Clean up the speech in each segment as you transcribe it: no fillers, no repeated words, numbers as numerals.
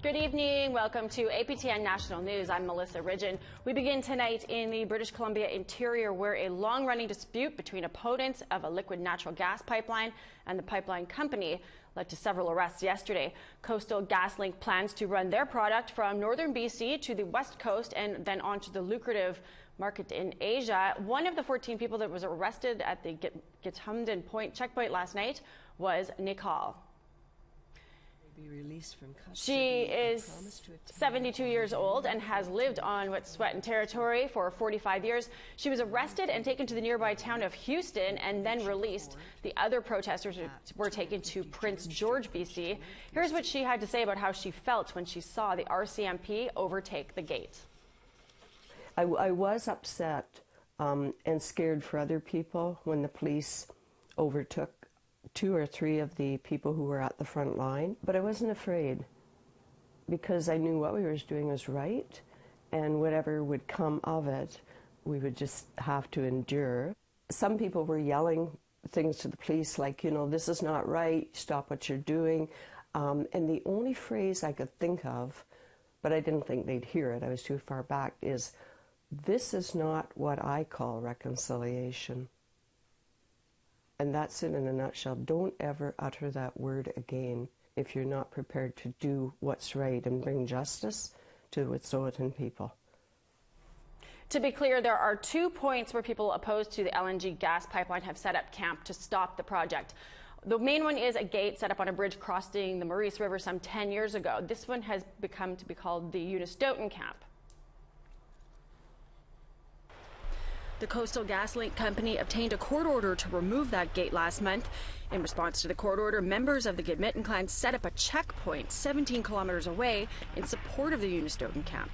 Good evening. Welcome to APTN National News. I'm Melissa Ridgen. We begin tonight in the British Columbia interior, where a long-running dispute between opponents of a liquid natural gas pipeline and the pipeline company led to several arrests yesterday. Coastal GasLink plans to run their product from northern BC to the west coast and then onto the lucrative market in Asia. One of the 14 people that was arrested at the Githumden checkpoint last night was Nicole. Be released from custody. She is 72 years old and has lived on Wet'suwet'en territory for 45 years. She was arrested and taken to the nearby town of Houston and then released. The other protesters were taken to Prince George, BC. Here's what she had to say about how she felt when she saw the RCMP overtake the gate. I was upset and scared for other people when the police overtook 2 or 3 of the people who were at the front line, but I wasn't afraid because I knew what we were doing was right, and whatever would come of it, we would just have to endure. Some people were yelling things to the police like, you know, this is not right, stop what you're doing, and the only phrase I could think of, but I didn't think they'd hear it, I was too far back, is, this is not what I call reconciliation. And that's it in a nutshell. Don't ever utter that word again if you're not prepared to do what's right and bring justice to the Wet'suwet'en people. To be clear, there are 2 points where people opposed to the LNG gas pipeline have set up camp to stop the project. The main one is a gate set up on a bridge crossing the Maurice River some 10 years ago. This one has become to be called the Unistoten camp. The Coastal GasLink company obtained a court order to remove that gate last month. In response to the court order, members of the Gitmitten clan set up a checkpoint 17 kilometers away in support of the Unistoten camp.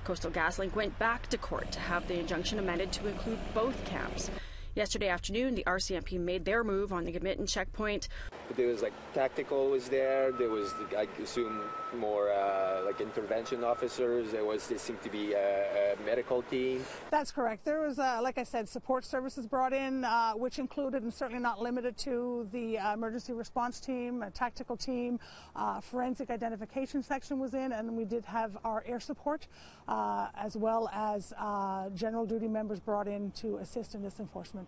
Coastal GasLink went back to court to have the injunction amended to include both camps. Yesterday afternoon, the RCMP made their move on the Gitmitten checkpoint. There was tactical was there. There was, I assume, more intervention officers. There seemed to be a medical team. That's correct. There was, like I said, support services brought in, which included and certainly not limited to the emergency response team, a tactical team, forensic identification section was in, and we did have our air support, as well as general duty members brought in to assist in this enforcement.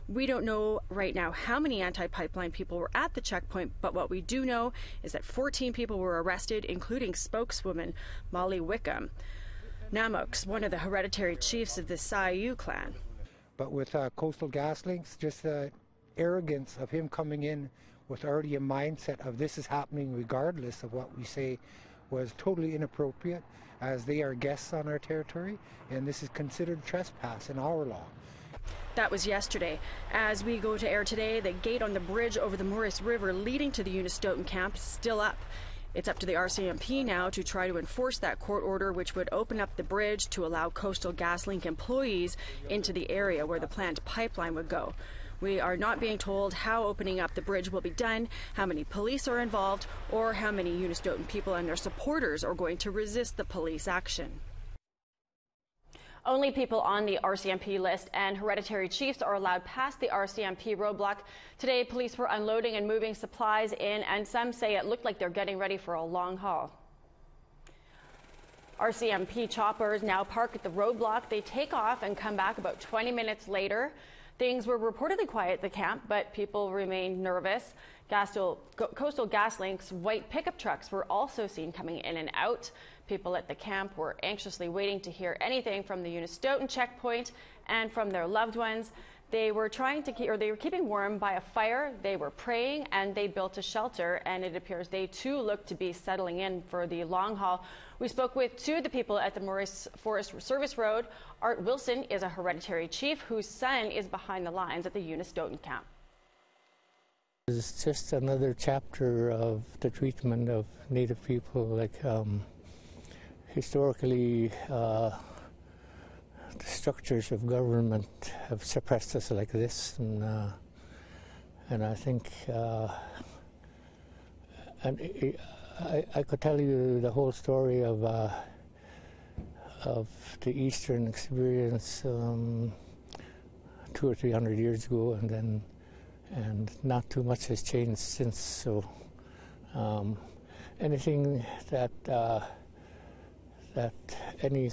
We don't know right now how many anti-pipeline people were at the checkpoint, but what we do know is that 14 people were arrested, including spokeswoman Molly Wickham. Namok's one of the hereditary chiefs of the Sayu clan. But with Coastal GasLink, just the arrogance of him coming in with already a mindset of this is happening regardless of what we say was totally inappropriate, as they are guests on our territory, and this is considered trespass in our law. That was yesterday. As we go to air today, the gate on the bridge over the Maurice River leading to the Unistoten camp is still up. It's up to the RCMP now to try to enforce that court order, which would open up the bridge to allow Coastal GasLink employees into the area where the planned pipeline would go. We are not being told how opening up the bridge will be done, how many police are involved, or how many Unistoten people and their supporters are going to resist the police action. Only people on the RCMP list and hereditary chiefs are allowed past the RCMP roadblock. Today, police were unloading and moving supplies in, and some say it looked like they're getting ready for a long haul. RCMP choppers now park at the roadblock. They take off and come back about 20 minutes later. Things were reportedly quiet at the camp, but people remained nervous. Coastal GasLink's white pickup trucks were also seen coming in and out. People at the camp were anxiously waiting to hear anything from the Unistoten checkpoint and from their loved ones. They were keeping warm by a fire. They were praying, and they built a shelter, and it appears they too look to be settling in for the long haul. We spoke with 2 of the people at the Maurice Forest Service Road. Art Wilson is a hereditary chief whose son is behind the lines at the Unistoten camp. It's just another chapter of the treatment of Native people. Historically, the structures of government have suppressed us like this, and I think, I could tell you the whole story of the Eastern experience 200 or 300 years ago, and not too much has changed since. So anything that any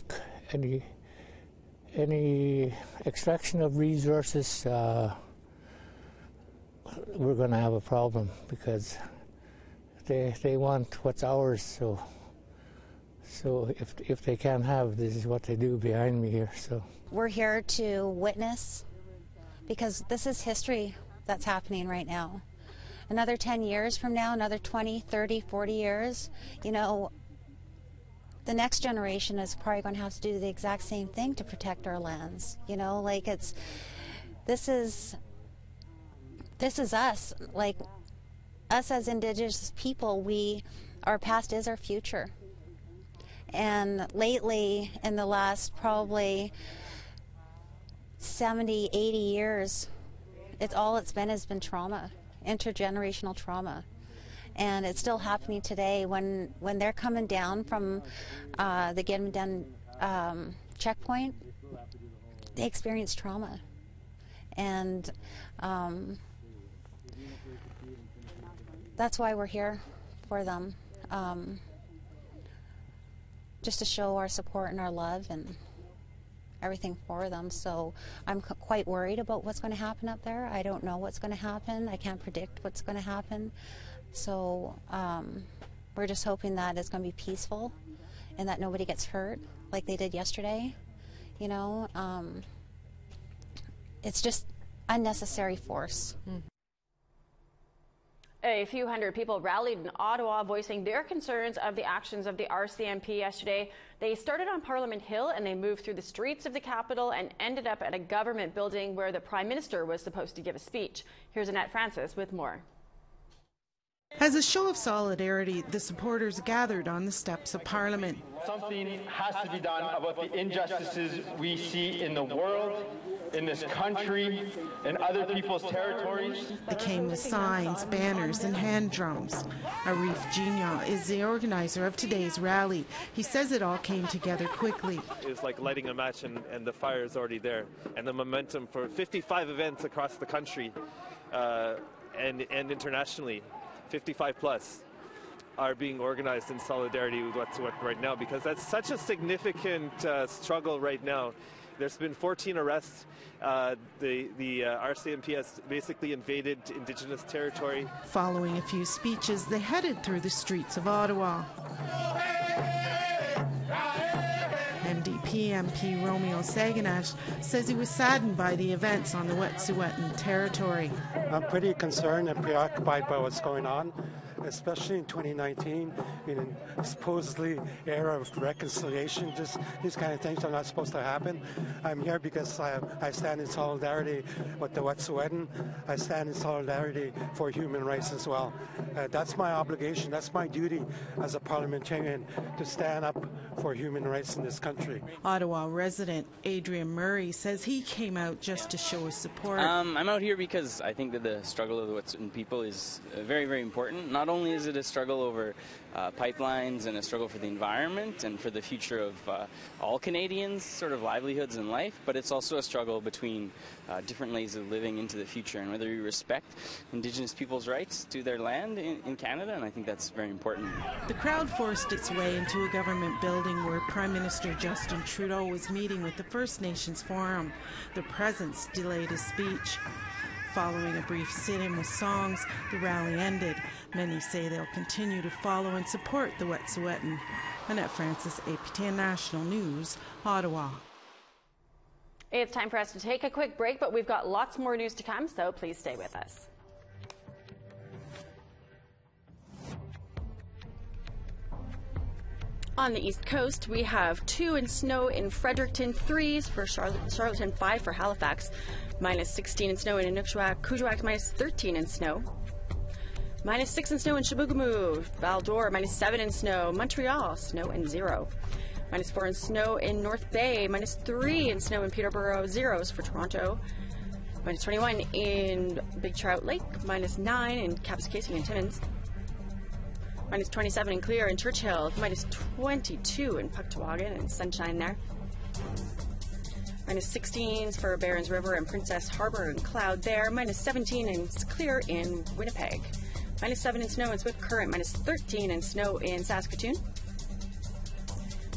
extraction of resources, we're going to have a problem, because they want what's ours. So if they can't have, this is what they do behind me here. So we're here to witness, because this is history that's happening right now. Another 10 years from now, another 20, 30, 40 years, you know, the next generation is probably going to have to do the exact same thing to protect our lands. You know, like this is us, like us as Indigenous people. Our past is our future. And lately, in the last probably 70, 80 years, it's been trauma, intergenerational trauma. And it's still happening today when they're coming down from the Gidimt'en checkpoint. They experience trauma, and that's why we're here for them, just to show our support and our love and everything for them. So I'm quite worried about what's going to happen up there. I don't know what's going to happen. I can't predict what's going to happen. So we're just hoping that it's going to be peaceful and that nobody gets hurt like they did yesterday. You know, it's just unnecessary force. A few hundred people rallied in Ottawa voicing their concerns of the actions of the RCMP yesterday. They started on Parliament Hill and they moved through the streets of the capital and ended up at a government building where the Prime Minister was supposed to give a speech. Here's Annette Francis with more. As a show of solidarity, the supporters gathered on the steps of Parliament. Something has to be done about the injustices we see in the world, in this country, in other people's territories. They came with signs, banners, and hand drums. Arif Jinya is the organizer of today's rally. He says it all came together quickly. It's like lighting a match, and the fire is already there. And the momentum for 55 events across the country and internationally, 55 plus, are being organized in solidarity with what's right now, because that's such a significant struggle right now. There's been 14 arrests. The RCMP has basically invaded Indigenous territory. Following a few speeches, they headed through the streets of Ottawa. NDP MP Romeo Saganash says he was saddened by the events on the Wet'suwet'en territory. I'm pretty concerned and preoccupied by what's going on, especially in 2019, in a supposedly era of reconciliation. Just these kind of things are not supposed to happen. I'm here because I stand in solidarity with the Wet'suwet'en. I stand in solidarity for human rights as well. That's my obligation. That's my duty as a parliamentarian, to stand up for human rights in this country. Ottawa resident Adrian Murray says he came out just to show his support. I'm out here because I think that the struggle of the Wet'suwet'en people is very, very important. Not only is it a struggle over pipelines and a struggle for the environment and for the future of all Canadians' sort of livelihoods and life, but it's also a struggle between different ways of living into the future, and whether we respect Indigenous people's rights to their land in Canada, and I think that's very important. The crowd forced its way into a government building where Prime Minister Justin Trudeau was meeting with the First Nations Forum. Their presence delayed his speech. Following a brief sit-in with songs, the rally ended. Many say they'll continue to follow and support the Wet'suwet'en. Annette Francis, APTN National News, Ottawa. It's time for us to take a quick break, but we've got lots more news to come, so please stay with us. On the East Coast, we have 2 in snow in Fredericton, 3s for Charlottetown, 5 for Halifax, minus 16 in snow in Inukjuak, Kuujjuaq minus 13 in snow, minus 6 in snow in Chibougamau, Val-d'Or minus 7 in snow, Montreal snow and 0, minus 4 in snow in North Bay, minus 3 in snow in Peterborough, 0s for Toronto, minus 21 in Big Trout Lake, minus 9 in Kapuskasing and Timmins, minus 27 in Clear and Churchill, minus 22 in Pucktawagan and sunshine there. Minus 16 for Barons River and Princess Harbor and cloud there. Minus 17 in Clear in Winnipeg. -7 in snow in Swift Current, -13 in snow in Saskatoon.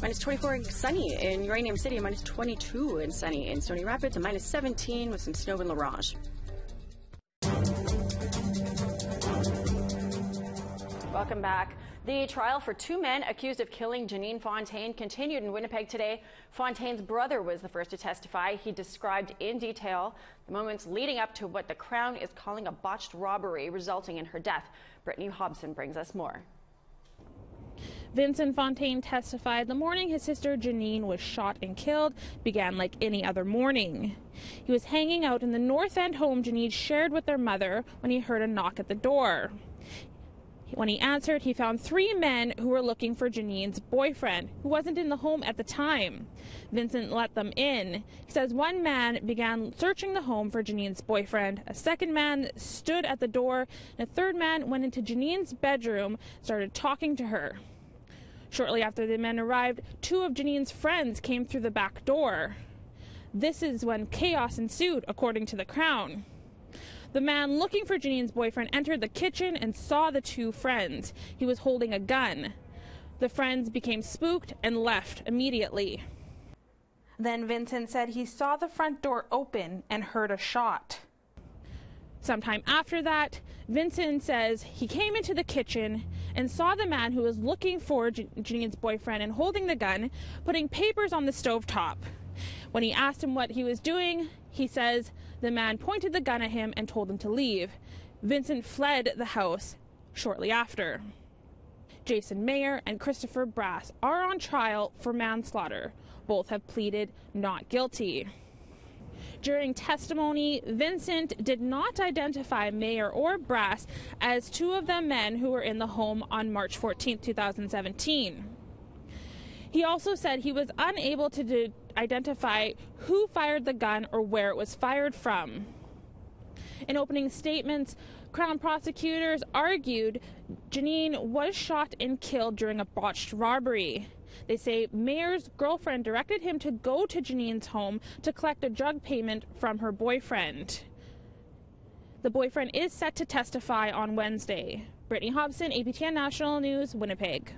-24 sunny in Uranium City, -22 and sunny in Stony Rapids, and -17 with some snow in La Ronge. Welcome back. The trial for 2 men accused of killing Jeanenne Fontaine continued in Winnipeg today. Fontaine's brother was the first to testify. He described in detail the moments leading up to what the Crown is calling a botched robbery resulting in her death. Brittany Hobson brings us more. Vincent Fontaine testified the morning his sister Jeanenne was shot and killed began like any other morning. He was hanging out in the North End home Jeanenne shared with their mother when he heard a knock at the door. When he answered, he found 3 men who were looking for Jeanenne's boyfriend, who wasn't in the home at the time. Vincent let them in. He says one man began searching the home for Jeanenne's boyfriend, a second man stood at the door, and a third man went into Jeanenne's bedroom, started talking to her. Shortly after the men arrived, 2 of Jeanenne's friends came through the back door. This is when chaos ensued, according to the Crown. The man looking for Jeanenne's boyfriend entered the kitchen and saw the 2 friends. He was holding a gun. The friends became spooked and left immediately. Then Vincent said he saw the front door open and heard a shot. Sometime after that, Vincent says he came into the kitchen and saw the man who was looking for Jeanenne's boyfriend and holding the gun, putting papers on the stovetop. When he asked him what he was doing, he says the man pointed the gun at him and told him to leave. Vincent fled the house shortly after. Jason Mayer and Christopher Brass are on trial for manslaughter. Both have pleaded not guilty. During testimony, Vincent did not identify Mayer or Brass as 2 of the men who were in the home on March 14, 2017. He also said he was unable to identify who fired the gun or where it was fired from. In opening statements, Crown prosecutors argued Jeanenne was shot and killed during a botched robbery. They say Mayer's girlfriend directed him to go to Jeanenne's home to collect a drug payment from her boyfriend. The boyfriend is set to testify on Wednesday. Brittany Hobson, APTN National News, Winnipeg.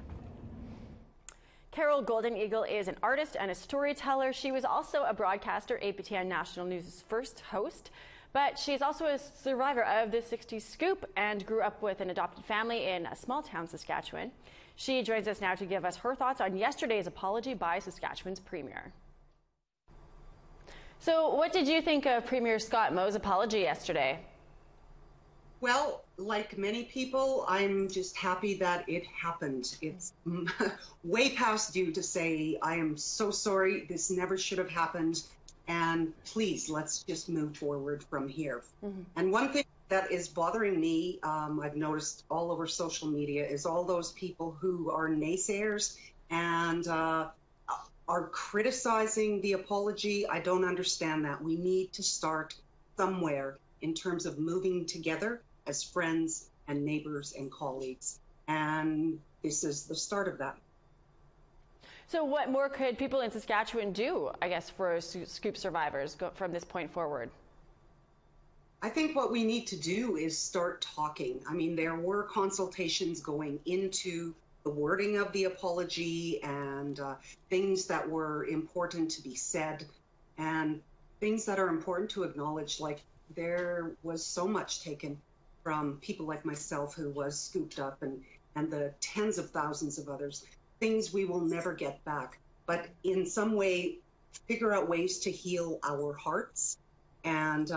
Carol Golden Eagle is an artist and a storyteller. She was also a broadcaster, APTN National News' first host, but she's also a survivor of the 60s scoop and grew up with an adopted family in a small town, Saskatchewan. She joins us now to give us her thoughts on yesterday's apology by Saskatchewan's Premier. So what did you think of Premier Scott Moe's apology yesterday? Well, like many people, I'm just happy that it happened. It's way past due to say, I am so sorry, this never should have happened, and please, let's just move forward from here. And one thing that is bothering me, I've noticed all over social media, is all those people who are naysayers and are criticizing the apology. I don't understand that. We need to start somewhere in terms of moving together as friends and neighbors and colleagues. And this is the start of that. So what more could people in Saskatchewan do, I guess, for scoop survivors from this point forward? I think what we need to do is start talking. I mean, there were consultations going into the wording of the apology and things that were important to be said and things that are important to acknowledge, like there was so much taken from people like myself who was scooped up and the tens of thousands of others, things we will never get back. But in some way, figure out ways to heal our hearts and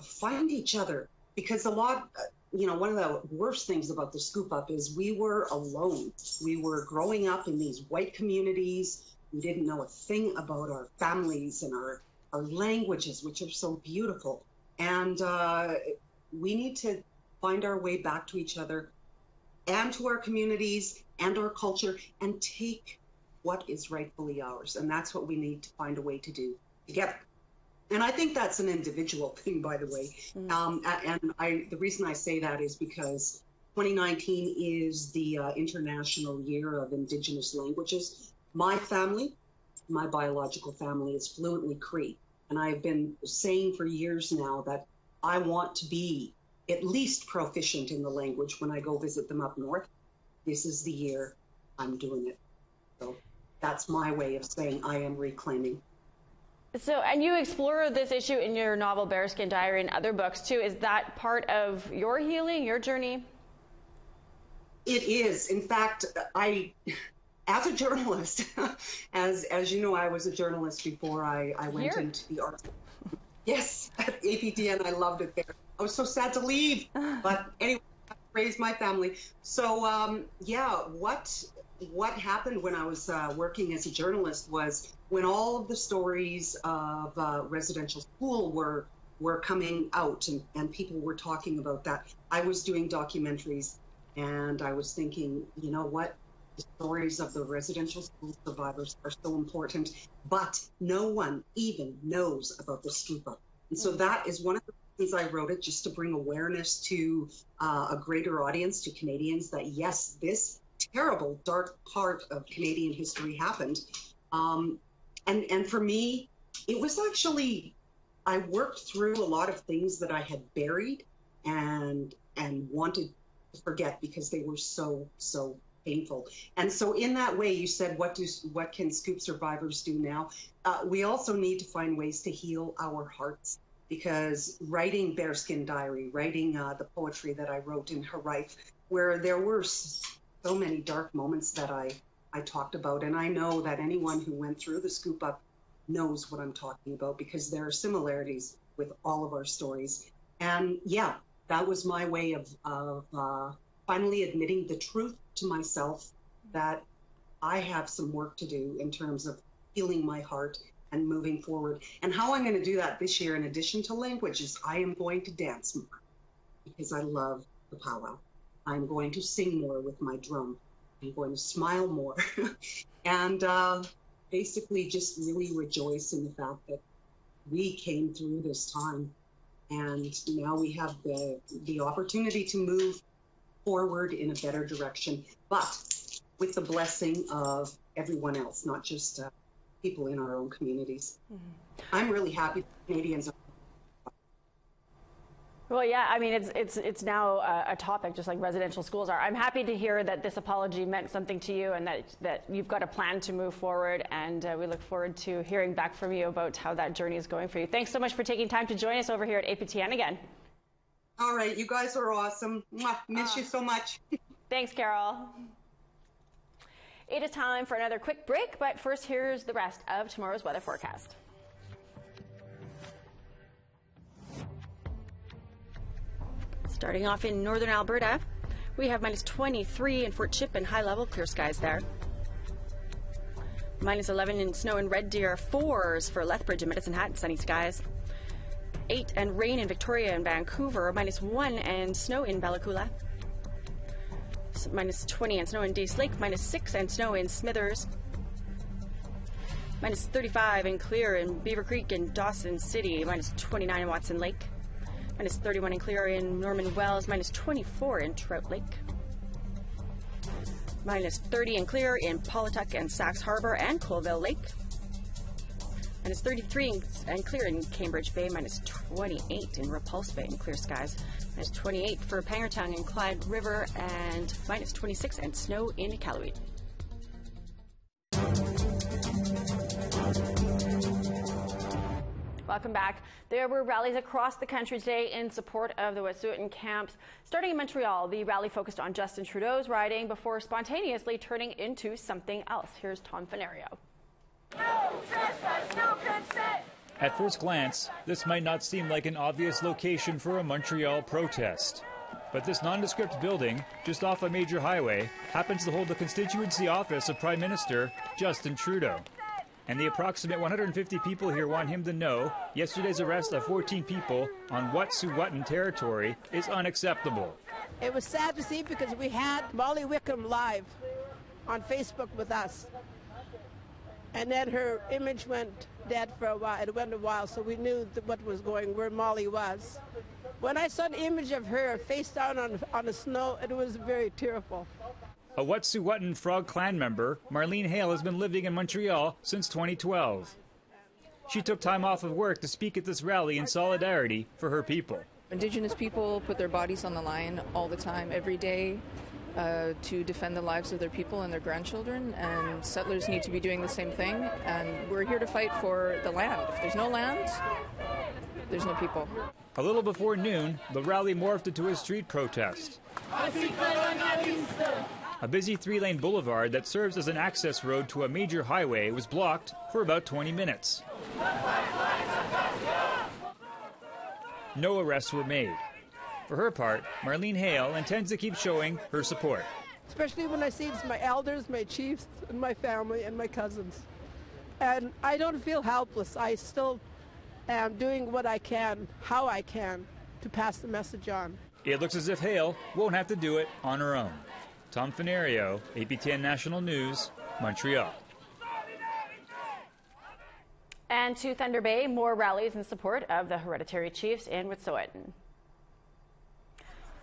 find each other. Because a lot, one of the worst things about the scoop up is we were alone. We were growing up in these white communities. We didn't know a thing about our families and our languages, which are so beautiful. And we need to find our way back to each other and to our communities and our culture and take what is rightfully ours. And that's what we need to find a way to do together. And I think that's an individual thing, by the way. The reason I say that is because 2019 is the International Year of Indigenous Languages. My family, my biological family, is fluently Cree. And I've been saying for years now that I want to be at least proficient in the language when I go visit them up north. This is the year I'm doing it. So that's my way of saying I am reclaiming. So, and you explore this issue in your novel Bearskin Diary and other books too. Is that part of your healing, your journey? It is. In fact, as a journalist, as you know, I was a journalist before I went into the arts. Yes, at APTN, I loved it there. I was so sad to leave, but anyway, I raised my family. So, what happened when I was working as a journalist was when all of the stories of residential school were coming out and people were talking about that, I was doing documentaries and I was thinking, you know what? The stories of the residential school survivors are so important, but no one even knows about the scoop up. And so that is one of the reasons I wrote it, just to bring awareness to a greater audience, to Canadians, that yes, this terrible, dark part of Canadian history happened. And for me, it was actually, I worked through a lot of things that I had buried and wanted to forget because they were so painful. And so in that way, you said, what can scoop survivors do now? We also need to find ways to heal our hearts, because writing Bearskin Diary, writing the poetry that I wrote in her life, where there were so many dark moments that I talked about. And I know that anyone who went through the scoop up knows what I'm talking about, because there are similarities with all of our stories. And yeah, that was my way of finally admitting the truth to myself, that I have some work to do in terms of healing my heart and moving forward. And how I'm going to do that this year, in addition to language, is I am going to dance more, because I love the powwow. I'm going to sing more with my drum. I'm going to smile more and basically just really rejoice in the fact that we came through this time, and now we have the opportunity to move forward in a better direction, but with the blessing of everyone else, not just people in our own communities. Mm-hmm. I'm really happy Canadians are. Well, yeah, I mean, it's now a topic, just like residential schools are. I'm happy to hear that this apology meant something to you, and that you've got a plan to move forward, and we look forward to hearing back from you about how that journey is going for you. Thanks so much for taking time to join us over here at APTN again. All right, you guys are awesome. Mwah, miss you so much. Thanks, Carol. It is time for another quick break, but first, here's the rest of tomorrow's weather forecast. Starting off in northern Alberta, we have minus 23 in Fort Chip and high level, clear skies there. Minus 11 in snow in Red Deer, 4s for Lethbridge and Medicine Hat, sunny skies. 8 and rain in Victoria and Vancouver, minus 1 and snow in Bellacoola. Minus 20 and snow in Dace Lake, minus 6 and snow in Smithers. Minus 35 and clear in Beaver Creek and Dawson City, minus 29 in Watson Lake. Minus 31 and clear in Norman Wells, minus 24 in Trout Lake. Minus 30 and clear in Paulatuck and Sax Harbor and Colville Lake. Minus 33 and clear in Cambridge Bay, minus 28 in Repulse Bay and clear skies. Minus 28 for Pangertown and Clyde River, and minus 26 and snow in Iqaluit. Welcome back. There were rallies across the country today in support of the Wet'suwet'en camps. Starting in Montreal, the rally focused on Justin Trudeau's riding before spontaneously turning into something else. Here's Tom Fenario. No trespass, no consent. At first glance, this might not seem like an obvious location for a Montreal protest. But this nondescript building, just off a major highway, happens to hold the constituency office of Prime Minister Justin Trudeau. And the approximate 150 people here want him to know yesterday's arrest of 14 people on Wet'suwet'en territory is unacceptable. It was sad to see because we had Molly Wickham live on Facebook with us. And then her image went dead for a while. It went a while, so we knew what was going, where Molly was. When I saw the image of her face down on the snow, it was very tearful. A Wet'suwet'en Frog Clan member, Marlene Hale, has been living in Montreal since 2012. She took time off of work to speak at this rally in solidarity for her people. Indigenous people put their bodies on the line all the time, every day, to defend the lives of their people and their grandchildren, and settlers need to be doing the same thing, and we're here to fight for the land. If there's no land, there's no people. A little before noon, the rally morphed into a street protest. A busy three-lane boulevard that serves as an access road to a major highway was blocked for about 20 minutes. No arrests were made. For her part, Marlene Hale intends to keep showing her support. Especially when I see it's my elders, my chiefs, and my family, and my cousins. And I don't feel helpless. I still am doing what I can, how I can, to pass the message on. It looks as if Hale won't have to do it on her own. Tom Fenario, APTN National News, Montreal. And to Thunder Bay, more rallies in support of the hereditary chiefs in Wet'suwet'en.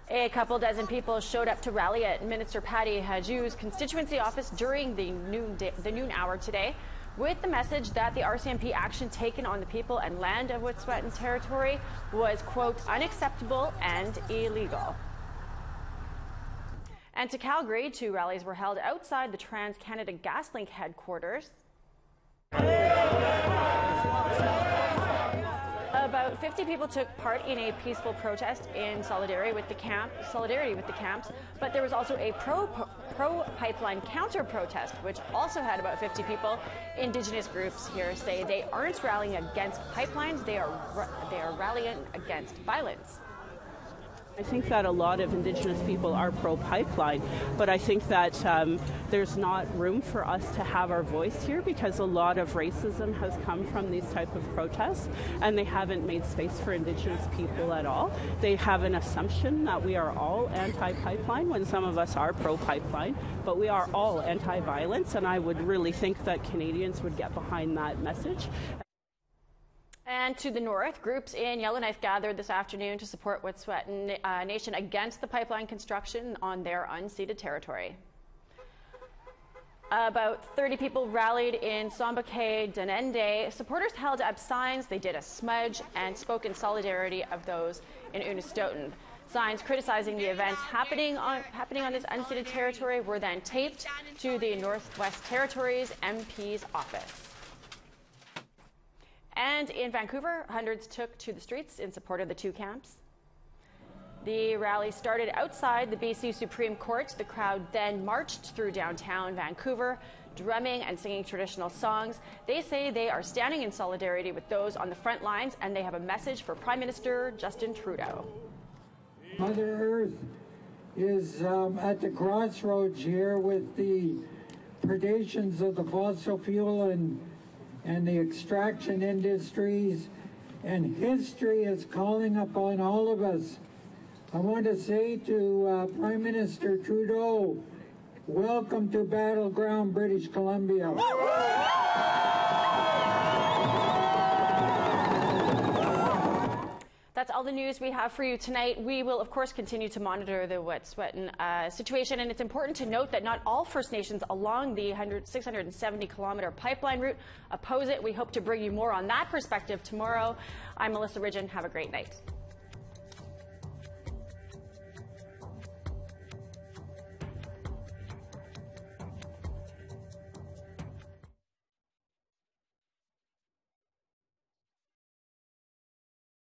A couple dozen people showed up to rally at Minister Patty Haju's constituency office during the noon hour today, with the message that the RCMP action taken on the people and land of Wet'suwet'en territory was, quote, unacceptable and illegal. And to Calgary, 2 rallies were held outside the Trans-Canada GasLink headquarters. About 50 people took part in a peaceful protest in solidarity with the camps, but there was also a pro-pipeline counter-protest, which also had about 50 people. Indigenous groups here say they aren't rallying against pipelines, they are rallying against violence. I think that a lot of Indigenous people are pro-pipeline, but I think that there's not room for us to have our voice here because a lot of racism has come from these type of protests, and they haven't made space for Indigenous people at all. They have an assumption that we are all anti-pipeline when some of us are pro-pipeline, but we are all anti-violence, and I would really think that Canadians would get behind that message. And to the north, groups in Yellowknife gathered this afternoon to support Wet'suwet'en Nation against the pipeline construction on their unceded territory. About 30 people rallied in Sambake Danende. Supporters held up signs, they did a smudge, and spoke in solidarity of those in Unistoten. Signs criticizing the events happening on this unceded territory were then taped to the Northwest Territories MP's office. And in Vancouver, hundreds took to the streets in support of the 2 camps. The rally started outside the BC Supreme Court. The crowd then marched through downtown Vancouver, drumming and singing traditional songs. They say they are standing in solidarity with those on the front lines, and they have a message for Prime Minister Justin Trudeau. Mother Earth is at the crossroads here with the predations of the fossil fuel and the extraction industries, and history is calling upon all of us. I want to say to Prime Minister Trudeau, welcome to Battleground, British Columbia. That's all the news we have for you tonight. We will, of course, continue to monitor the Wet'suwet'en situation, and it's important to note that not all First Nations along the 670-kilometer pipeline route oppose it. We hope to bring you more on that perspective tomorrow. I'm Melissa Ridgen. Have a great night.